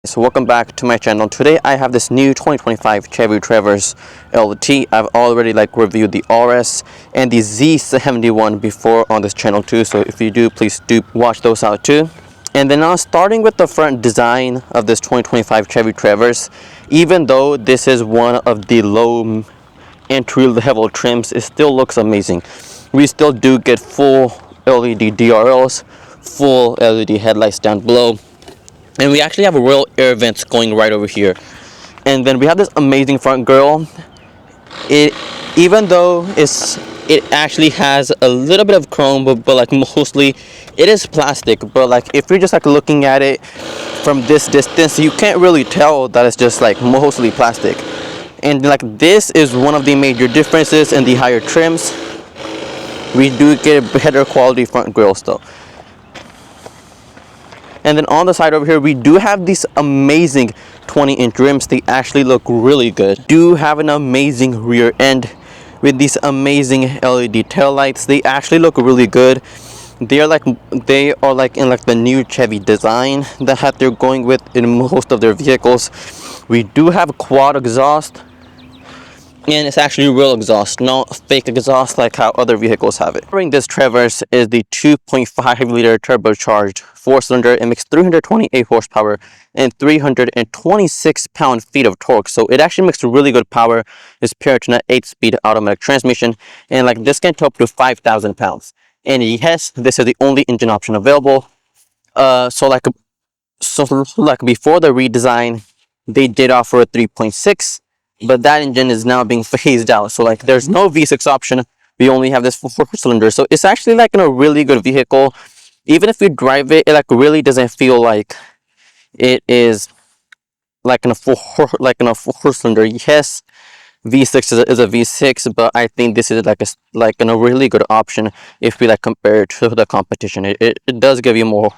So welcome back to my channel. Today I have this new 2025 Chevy Traverse LT. I've already reviewed the RS and the Z71 before on this channel too, so if you do, please do watch those out too. And then now starting with the front design of this 2025 Chevy Traverse, even though this is one of the low entry level trims, it still looks amazing. We still do get full LED DRLs, full LED headlights down below, and we actually have a real air vents going right over here. And then we have this amazing front grille. Even though it actually has a little bit of chrome, but mostly it is plastic. But if you're just looking at it from this distance, you can't really tell that it's just mostly plastic. And this is one of the major differences in the higher trims. We do get a better quality front grills though. And then on the side over here, we do have these amazing 20-inch rims. They actually look really good. Do have an amazing rear end with these amazing LED taillights. They actually look really good. They are in the new Chevy design that they're going with in most of their vehicles. We do have quad exhaust, and it's actually real exhaust, not fake exhaust like how other vehicles have it. This Traverse is the 2.5 liter turbocharged 4-cylinder. It makes 328 horsepower and 326 pound-feet of torque, so it actually makes really good power. It's paired to an 8-speed automatic transmission, and this can tow up to 5,000 pounds. And yes, this is the only engine option available. So before the redesign, they did offer a 3.6, but that engine is now being phased out. So there's no V6 option. We only have this 4-cylinder. So it's actually in a really good vehicle. Even if you drive it, it really doesn't feel like it is in a 4-cylinder. Yes, V6 is a V6, but I think this is a really good option if we compare it to the competition. It does give you more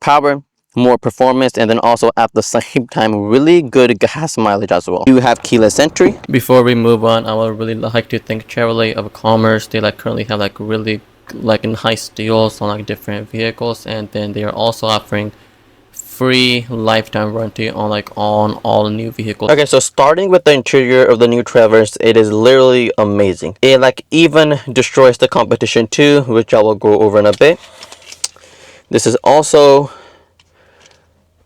power, more performance, and then also at the same time really good gas mileage as well. You have keyless entry. Before we move on, I would really like to thank Chevrolet of Commerce. They currently have really nice deals on different vehicles, and then they are also offering free lifetime warranty on on all new vehicles. Okay, so starting with the interior of the new Traverse, it is literally amazing. It even destroys the competition too, which I will go over in a bit. This is also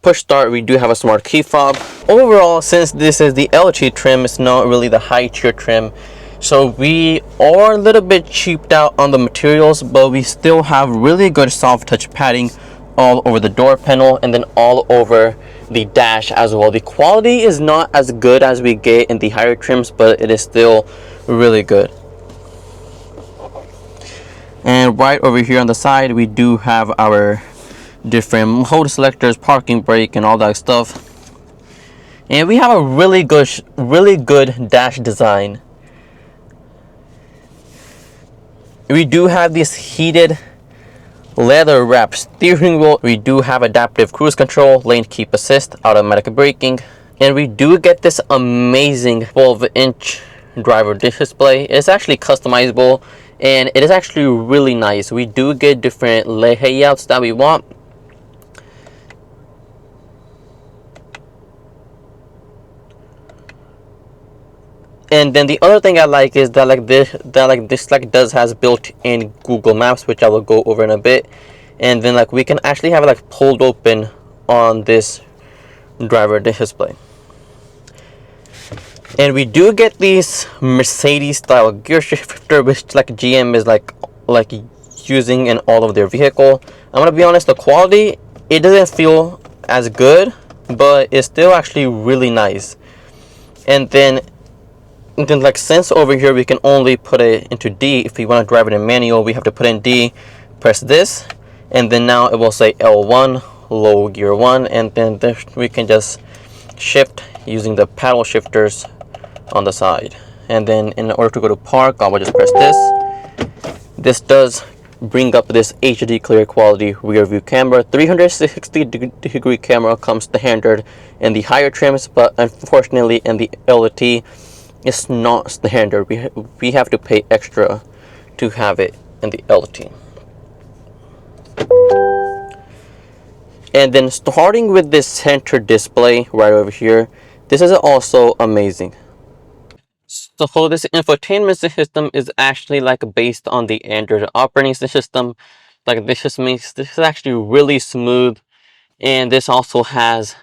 push start. We do have a smart key fob. Overall, since this is the LT trim, it's not really the high tier trim, so we are a little bit cheaped out on the materials, but we still have really good soft touch padding all over the door panel and then all over the dash as well. The quality is not as good as we get in the higher trims, but it is still really good. And right over here on the side, we do have our different mode selectors, parking brake, and all that stuff. And we have a really good dash design. We do have this heated leather wrapped steering wheel. We do have adaptive cruise control, lane keep assist, automatic braking, and we do get this amazing 12-inch driver display. It's actually customizable, and it is actually really nice. We do get different layouts that we want. And then the other thing I like is that this does has built-in Google Maps, which I will go over in a bit. And then we can actually have it pulled open on this driver display. And we do get these Mercedes style gear shifter, which GM is using in all of their vehicle. I'm gonna be honest, the quality, it doesn't feel as good, but it's still actually really nice. And then since over here we can only put it into D, if we want to drive it in manual, we have to put in D, press this, and then now it will say L1, low gear 1, and then we can just shift using the paddle shifters on the side. And then in order to go to park, I will just press this. This does bring up this HD clear quality rear view camera. 360-degree camera comes standard in the higher trims, but unfortunately in the LT, it's not standard. We have to pay extra to have it in the LT. And then starting with this center display right over here, this is also amazing. So this infotainment system is actually like based on the Android operating system. Like this just means this is actually really smooth, and this also has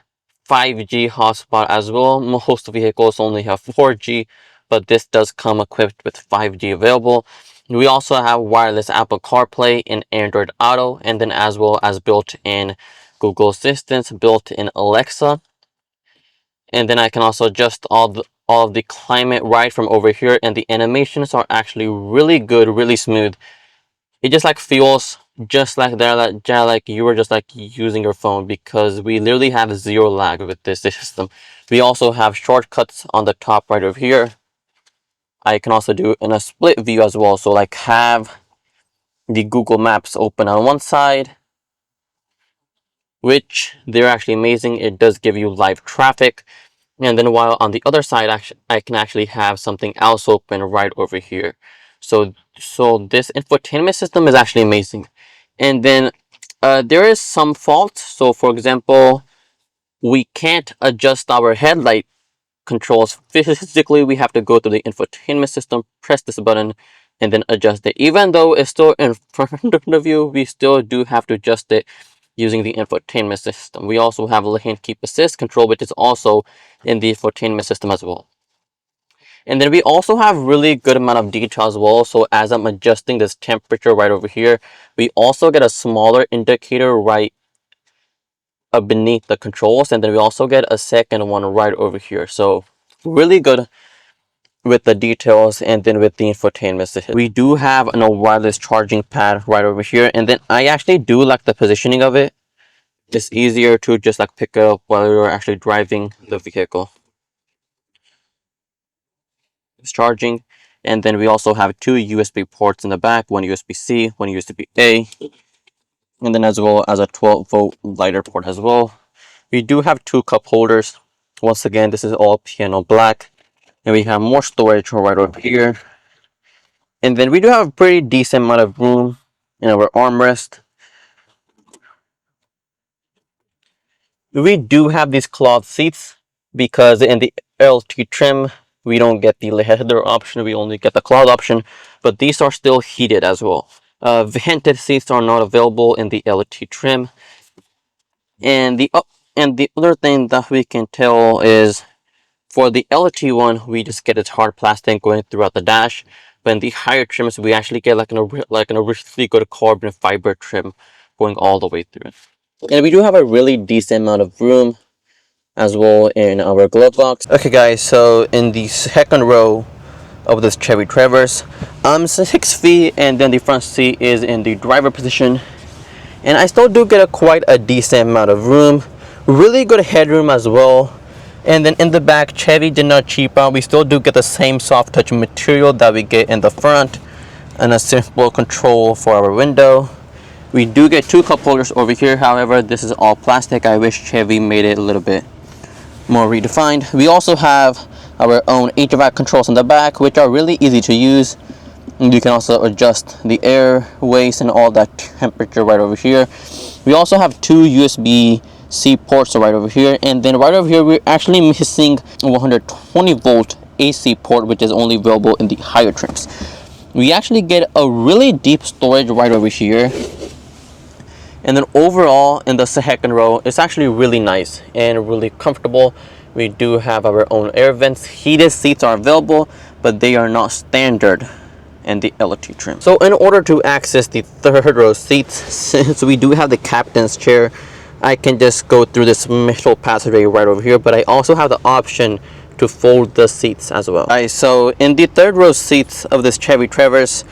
5G hotspot as well. Most vehicles only have 4G, but this does come equipped with 5G available. We also have wireless Apple CarPlay and Android Auto, and then as well as built-in Google Assistant, built-in Alexa, and then I can also adjust all of the climate right from over here, and the animations are actually really good, really smooth. It just like feels just like that, like you were just like using your phone, because we literally have zero lag with this system. We also have shortcuts on the top right over here. I can also do in a split view as well, so like have the Google Maps open on one side, which they're actually amazing. It does give you live traffic. And then while on the other side, I can actually have something else open right over here. So this infotainment system is actually amazing. And then there is some fault. So for example, we can't adjust our headlight controls physically. We have to go to the infotainment system, press this button, and then adjust it. Even though it's still in front of you, we still do have to adjust it using the infotainment system. We also have lane keep assist control, which is also in the infotainment system as well. And then we also have really good amount of detail as well. So as I'm adjusting this temperature right over here, we also get a smaller indicator right beneath the controls, and then we also get a second one right over here. So really good with the details, and then with the infotainment system. We do have a wireless charging pad right over here, and then I actually do like the positioning of it. It's easier to just like pick it up while you're actually driving the vehicle. It's charging, and then we also have two USB ports in the back, one USB-C, one USB-A, and then as well as a 12-volt lighter port as well. We do have two cup holders. Once again, this is all piano black, and we have more storage right over here. And then we do have a pretty decent amount of room in our armrest. We do have these cloth seats because in the LT trim, we don't get the leather option, we only get the cloth option, but these are still heated as well. Vented seats are not available in the LT trim. And the other thing that we can tell is for the LT one, we just get its hard plastic going throughout the dash. But in the higher trims, we actually get like a really good carbon fiber trim going all the way through it. And we do have a really decent amount of room as well in our glove box. Okay guys, so in the second row of this Chevy Traverse, I'm 6 feet, and then the front seat is in the driver position. And I still do get quite a decent amount of room. Really good headroom as well. And then in the back, Chevy did not cheap out. We still do get the same soft touch material that we get in the front, and a simple control for our window. We do get two cup holders over here. However, this is all plastic. I wish Chevy made it a little bit more redefined. We also have our own HVAC controls in the back, which are really easy to use. And you can also adjust the airways and all that temperature right over here. We also have two USB-C ports right over here, and then right over here we're actually missing a 120 volt AC port, which is only available in the higher trims. We actually get a really deep storage right over here. And then overall in the second row, it's actually really nice and really comfortable. We do have our own air vents. Heated seats are available, but they are not standard in the LT trim. So in order to access the third row seats, since we do have the captain's chair, I can just go through this middle passageway right over here, but I also have the option to fold the seats as well. Alright, so in the third row seats of this Chevy Traverse,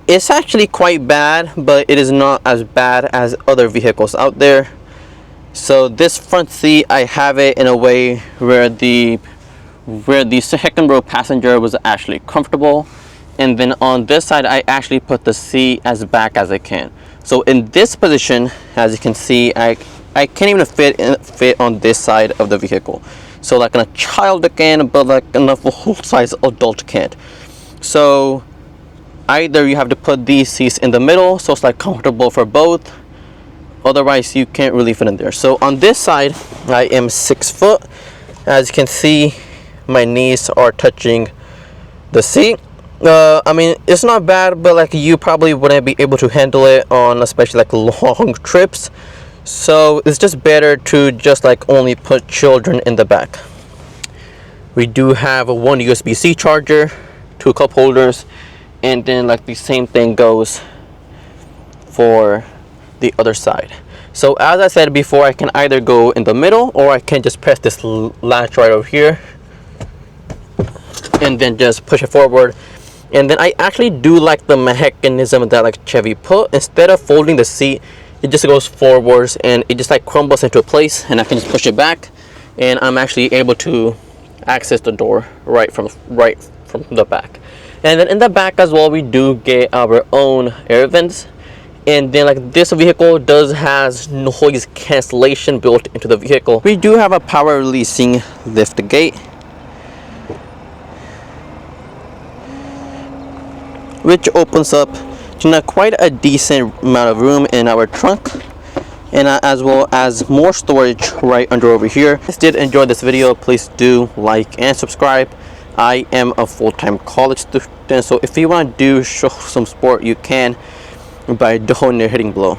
it's actually quite bad, but it is not as bad as other vehicles out there. So this front seat, I have it in a way where the second row passenger was actually comfortable, and then on this side I actually put the seat as back as I can. So in this position, as you can see, I can't even fit on this side of the vehicle. So like a child can, but like a full-size adult can't. So either you have to put these seats in the middle, so it's like comfortable for both, otherwise you can't really fit in there. So on this side I am 6 foot. As you can see, my knees are touching the seat. I mean, it's not bad, but like you probably wouldn't be able to handle it on especially like long trips. So it's just better to just like only put children in the back. We do have a one USB-C charger, 2 cup holders, and then like the same thing goes for the other side. So as I said before, I can either go in the middle or I can just press this latch right over here and then just push it forward. And then I actually do like the mechanism that like Chevy put. Instead of folding the seat, it just goes forwards and it just like crumbles into place, and I can just push it back and I'm actually able to access the door right from the back. And then in the back as well, we do get our own air vents. And then like this vehicle does has noise cancellation built into the vehicle. We do have a power releasing lift gate, which opens up to quite a decent amount of room in our trunk, and as well as more storage right under over here. If you did enjoy this video, please do like and subscribe. I am a full-time college student, so if you want to do show some support, you can by donating below.